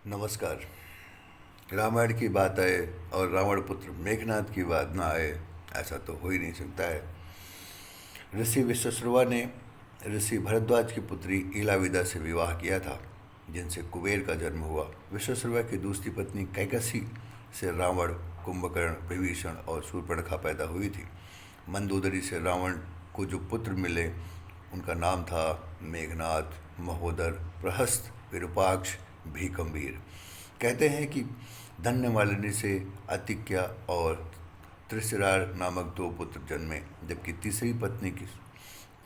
नमस्कार। रामायण की बात आए और रावण पुत्र मेघनाद की बात ना आए, ऐसा तो हो ही नहीं सकता है। ऋषि विश्वश्रुवा ने ऋषि भरद्वाज की पुत्री ईलाविदा से विवाह किया था, जिनसे कुबेर का जन्म हुआ। विश्वश्रुवा की दूसरी पत्नी कैकसी से रावण, कुंभकर्ण, विभीषण और शूर्पणखा पैदा हुई थी। मंदोदरी से रावण को जो पुत्र मिले उनका नाम था मेघनाद, महोदर, प्रहस्त, विरूपाक्ष, भीकंभीर। कहते हैं कि धन्य मालिनी से अतिक्या और त्रिशिरार नामक दो पुत्र जन्मे, जबकि तीसरी पत्नी की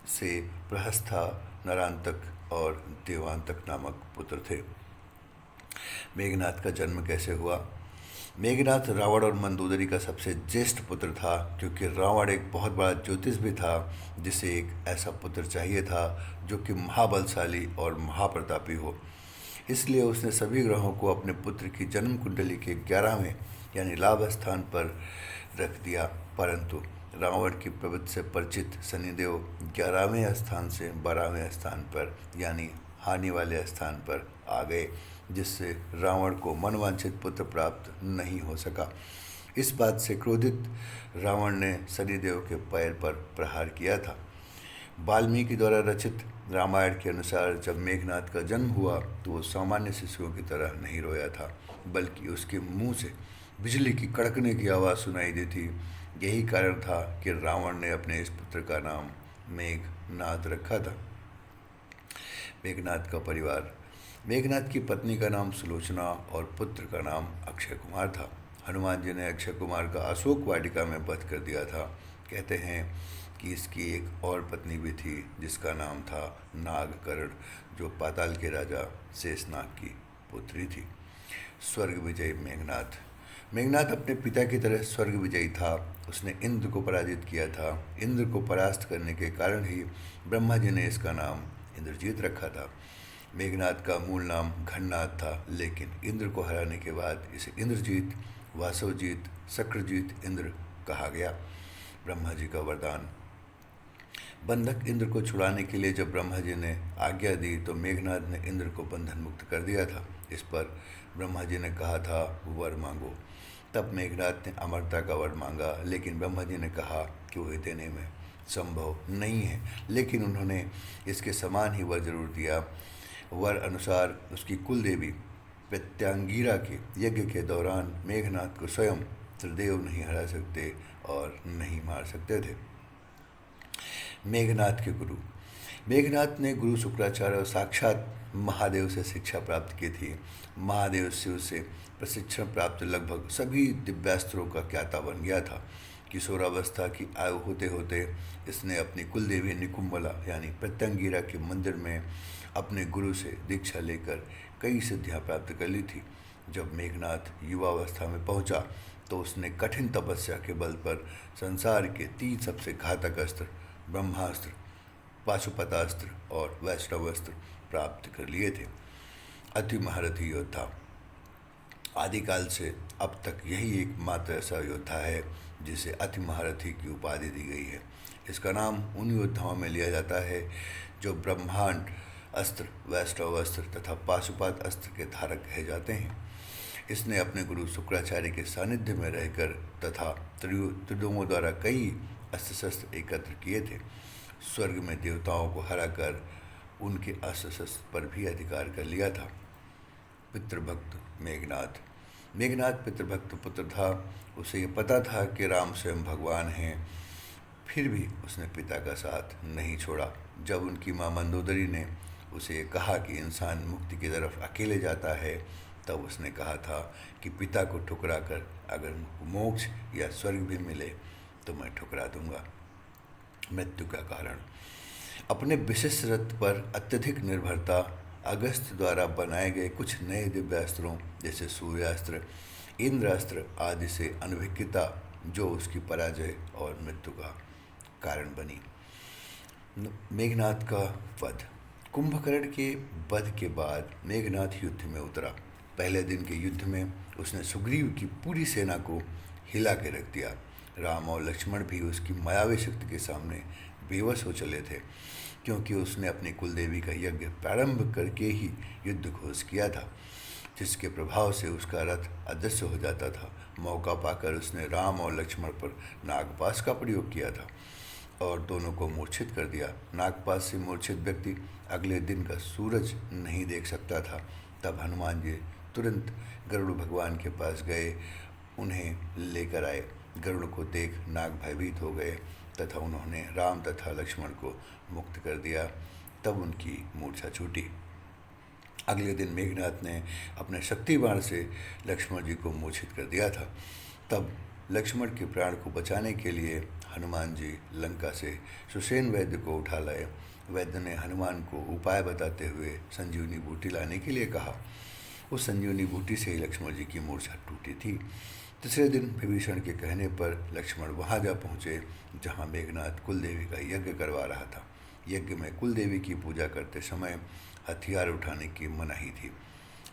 से प्रहस्था, नरांतक और देवांतक नामक पुत्र थे। मेघनाद का जन्म कैसे हुआ? मेघनाद रावण और मंदोदरी का सबसे ज्येष्ठ पुत्र था, क्योंकि रावण एक बहुत बड़ा ज्योतिष भी था, जिसे एक ऐसा पुत्र चाहिए था जो कि महाबलशाली और महाप्रतापी हो। इसलिए उसने सभी ग्रहों को अपने पुत्र की जन्म कुंडली के 11वें यानी लाभ स्थान पर रख दिया, परंतु रावण की प्रवृत्ति से परिचित शनिदेव 11वें स्थान से 12वें स्थान पर यानी हानि वाले स्थान पर आ गए, जिससे रावण को मनवांछित पुत्र प्राप्त नहीं हो सका। इस बात से क्रोधित रावण ने शनिदेव के पैर पर प्रहार किया था। वाल्मीकि द्वारा रचित रामायण के अनुसार जब मेघनाद का जन्म हुआ तो वो सामान्य शिशुओं की तरह नहीं रोया था, बल्कि उसके मुंह से बिजली की कड़कने की आवाज़ सुनाई दी थी। यही कारण था कि रावण ने अपने इस पुत्र का नाम मेघनाद रखा था। मेघनाद का परिवार। मेघनाद की पत्नी का नाम सुलोचना और पुत्र का नाम अक्षय कुमार था। हनुमान जी ने अक्षय कुमार का अशोक वाटिका में वध कर दिया था। कहते हैं कि इसकी एक और पत्नी भी थी, जिसका नाम था नागकर्ण, जो पाताल के राजा शेषनाग की पुत्री थी। स्वर्ग विजयी मेघनाद। मेघनाद अपने पिता की तरह स्वर्ग विजयी था। उसने इंद्र को पराजित किया था। इंद्र को परास्त करने के कारण ही ब्रह्मा जी ने इसका नाम इंद्रजीत रखा था। मेघनाद का मूल नाम घननाद था, लेकिन इंद्र को हराने के बाद इसे इंद्रजीत, वासवजीत, शक्रजीत इंद्र कहा गया। ब्रह्मा जी का वरदान। बंधक इंद्र को छुड़ाने के लिए जब ब्रह्मा जी ने आज्ञा दी तो मेघनाद ने इंद्र को बंधन मुक्त कर दिया था। इस पर ब्रह्मा जी ने कहा था वर मांगो। तब मेघनाद ने अमरता का वर मांगा, लेकिन ब्रह्मा जी ने कहा कि वह देने में संभव नहीं है, लेकिन उन्होंने इसके समान ही वर जरूर दिया। वर अनुसार उसकी कुल देवी प्रत्यांगिरा के यज्ञ के दौरान मेघनाद को स्वयं त्रिदेव नहीं हरा सकते और नहीं मार सकते थे। मेघनाद के गुरु। मेघनाद ने गुरु शुक्राचार्य और साक्षात महादेव से शिक्षा प्राप्त की थी। महादेव शिव से प्रशिक्षण प्राप्त लगभग सभी दिव्यास्त्रों का ज्ञाता बन गया था। किशोरावस्था की आयु होते होते इसने अपनी कुलदेवी निकुंबला यानी प्रत्यंगिरा के मंदिर में अपने गुरु से दीक्षा लेकर कई सिद्धियां प्राप्त कर ली थी। जब मेघनाद युवावस्था में पहुंचा तो उसने कठिन तपस्या के बल पर संसार के 3 सबसे घातक अस्त्र ब्रह्मास्त्र, पाशुपतास्त्र और वैष्णवास्त्र प्राप्त कर लिए थे। अति महारथी योद्धा। आदिकाल से अब तक यही एकमात्र ऐसा योद्धा है जिसे अति महारथी की उपाधि दी गई है। इसका नाम उन योद्धाओं में लिया जाता है जो ब्रह्मांड अस्त्र, वैष्णवास्त्र तथा पाशुपात अस्त्र के धारक कहे जाते हैं। इसने अपने गुरु शुक्राचार्य के सानिध्य में रहकर तथा त्रिदोमों द्वारा कई अस्त्र शस्त्र एकत्र किए थे। स्वर्ग में देवताओं को हराकर उनके अस्त्र शस्त्र पर भी अधिकार कर लिया था। पितृभक्त मेघनाद। मेघनाद पितृभक्त पुत्र था। उसे ये पता था कि राम स्वयं भगवान हैं, फिर भी उसने पिता का साथ नहीं छोड़ा। जब उनकी माँ मंदोदरी ने उसे ये कहा कि इंसान मुक्ति की तरफ अकेले जाता है, तब उसने कहा था कि पिता को ठुकरा कर अगर मोक्ष या स्वर्ग भी मिले तो मैं ठुकरा दूंगा। मृत्यु का कारण। अपने विशिष्ट रथ पर अत्यधिक निर्भरता, अगस्त द्वारा बनाए गए कुछ नए दिव्यास्त्रों जैसे सूर्यास्त्र, इंद्रास्त्र आदि से अनभिज्ञता, जो उसकी पराजय और मृत्यु का कारण बनी। मेघनाद का वध। कुंभकर्ण के वध के बाद मेघनाद युद्ध में उतरा। पहले दिन के युद्ध में उसने सुग्रीव की पूरी सेना को हिला के रख दिया। राम और लक्ष्मण भी उसकी मायावी शक्ति के सामने बेबस हो चले थे, क्योंकि उसने अपनी कुलदेवी का यज्ञ प्रारंभ करके ही युद्ध घोष किया था। जिसके प्रभाव से उसका रथ अदृश्य हो जाता था। मौका पाकर उसने राम और लक्ष्मण पर नागपाश का प्रयोग किया था और दोनों को मूर्छित कर दिया। नागपाश से मूर्छित व्यक्ति अगले दिन का सूरज नहीं देख सकता था। तब हनुमान जी तुरंत गरुड़ भगवान के पास गए, उन्हें लेकर आए। गरुड़ को देख नाग भयभीत हो गए तथा उन्होंने राम तथा लक्ष्मण को मुक्त कर दिया। तब उनकी मूर्छा छूटी। अगले दिन मेघनाथ ने अपने शक्ति बाण से लक्ष्मण जी को मूर्छित कर दिया था। तब लक्ष्मण के प्राण को बचाने के लिए हनुमान जी लंका से सुषेण वैद्य को उठा लाए। वैद्य ने हनुमान को उपाय बताते हुए संजीवनी बूटी लाने के लिए कहा। उस संजीवनी बूटी से ही लक्ष्मण जी की मूर्छा टूटी थी। तीसरे दिन विभीषण के कहने पर लक्ष्मण वहां जा पहुँचे जहाँ मेघनाथ कुलदेवी का यज्ञ करवा रहा था। यज्ञ में कुलदेवी की पूजा करते समय हथियार उठाने की मनाही थी,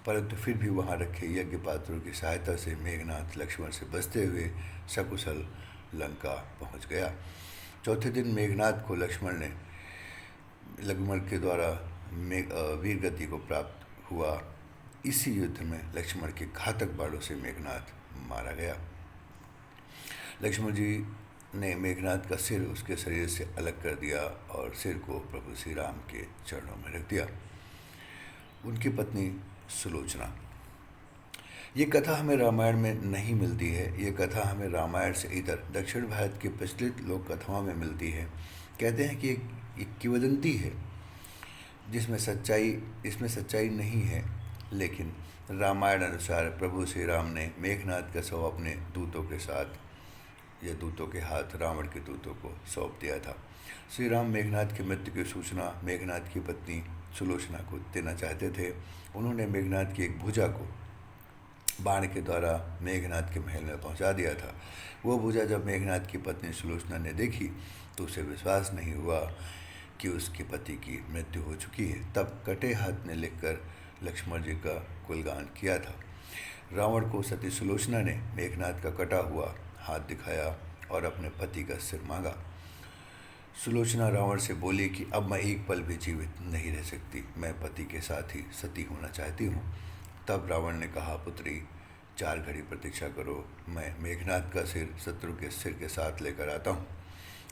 परंतु फिर भी वहां रखे यज्ञ पात्रों की सहायता से मेघनाथ लक्ष्मण से बचते हुए सकुशल लंका पहुंच गया। चौथे दिन मेघनाथ को लक्ष्मण के द्वारा वीर गति को प्राप्त हुआ। इसी युद्ध में लक्ष्मण के घातक बाणों से मेघनाथ मारा गया। लक्ष्मण जी ने मेघनाथ का सिर उसके शरीर से अलग कर दिया और सिर को प्रभु श्री राम के चरणों में रख दिया। उनकी पत्नी सुलोचना। ये कथा हमें रामायण में नहीं मिलती है। ये कथा हमें रामायण से इधर दक्षिण भारत की प्रचलित लोक कथाओं में मिलती है। कहते हैं कि एक किंवदंती है इसमें सच्चाई नहीं है, लेकिन रामायण अनुसार प्रभु श्री राम ने मेघनाथ का शव अपने दूतों के साथ या दूतों के हाथ रावण के दूतों को सौंप दिया था। श्री राम मेघनाथ की मृत्यु की सूचना मेघनाथ की पत्नी सुलोचना को देना चाहते थे। उन्होंने मेघनाथ की एक भुजा को बाण के द्वारा मेघनाथ के महल में पहुंचा दिया था। वो भुजा जब मेघनाथ की पत्नी सुलोचना ने देखी तो उसे विश्वास नहीं हुआ कि उसके पति की मृत्यु हो चुकी है। तब कटे हाथ ने लिखकर लक्ष्मण जी का कुलगान किया था। रावण को सती सुलोचना ने मेघनाथ का कटा हुआ हाथ दिखाया और अपने पति का सिर मांगा। सुलोचना रावण से बोली कि अब मैं एक पल भी जीवित नहीं रह सकती, मैं पति के साथ ही सती होना चाहती हूँ। तब रावण ने कहा, पुत्री 4 घड़ी प्रतीक्षा करो, मैं मेघनाथ का सिर शत्रु के सिर के साथ लेकर आता हूँ।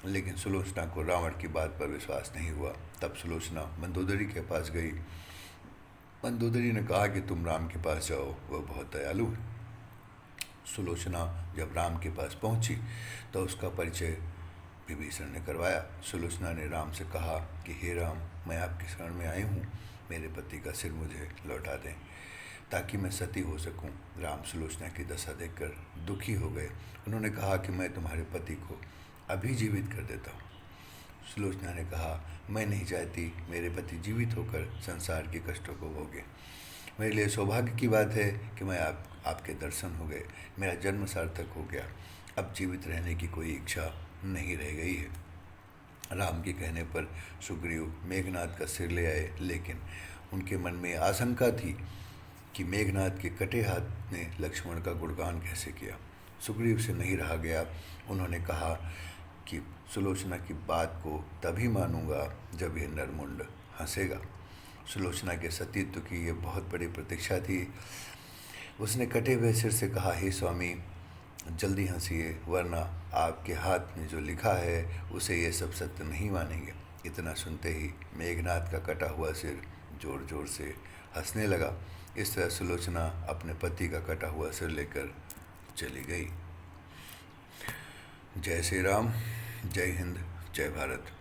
लेकिन सुलोचना को रावण की बात पर विश्वास नहीं हुआ। तब सुलोचना मंदोदरी के पास गई। मंदोदरी ने कहा कि तुम राम के पास जाओ, वह बहुत दयालु है। सुलोचना जब राम के पास पहुंची तो उसका परिचय विभीषण ने करवाया। सुलोचना ने राम से कहा कि हे राम, मैं आपकी शरण में आई हूँ, मेरे पति का सिर मुझे लौटा दें ताकि मैं सती हो सकूं। राम सुलोचना की दशा देखकर दुखी हो गए। उन्होंने कहा कि मैं तुम्हारे पति को अभी जीवित कर देता हूँ। सुलोचना ने कहा, मैं नहीं चाहती मेरे पति जीवित होकर संसार के कष्टों को भोगे। मेरे लिए सौभाग्य की बात है कि मैं आपके दर्शन हो गए, मेरा जन्म सार्थक हो गया, अब जीवित रहने की कोई इच्छा नहीं रह गई है। राम के कहने पर सुग्रीव मेघनाथ का सिर ले आए, लेकिन उनके मन में आशंका थी कि मेघनाथ के कटे हाथ ने लक्ष्मण का गुणगान कैसे किया। सुग्रीव से नहीं रहा गया। उन्होंने कहा कि सुलोचना की बात को तभी मानूंगा जब यह नरमुंड हंसेगा। सुलोचना के सतीत्व की ये बहुत बड़ी प्रतीक्षा थी। उसने कटे हुए सिर से कहा, हे स्वामी, जल्दी हंसिए, वरना आपके हाथ में जो लिखा है उसे ये सब सत्य नहीं मानेंगे। इतना सुनते ही मेघनाथ का कटा हुआ सिर जोर जोर से हंसने लगा। इस तरह सुलोचना अपने पति का कटा हुआ सिर लेकर चली गई। जय श्री राम, जय हिंद, जय भारत।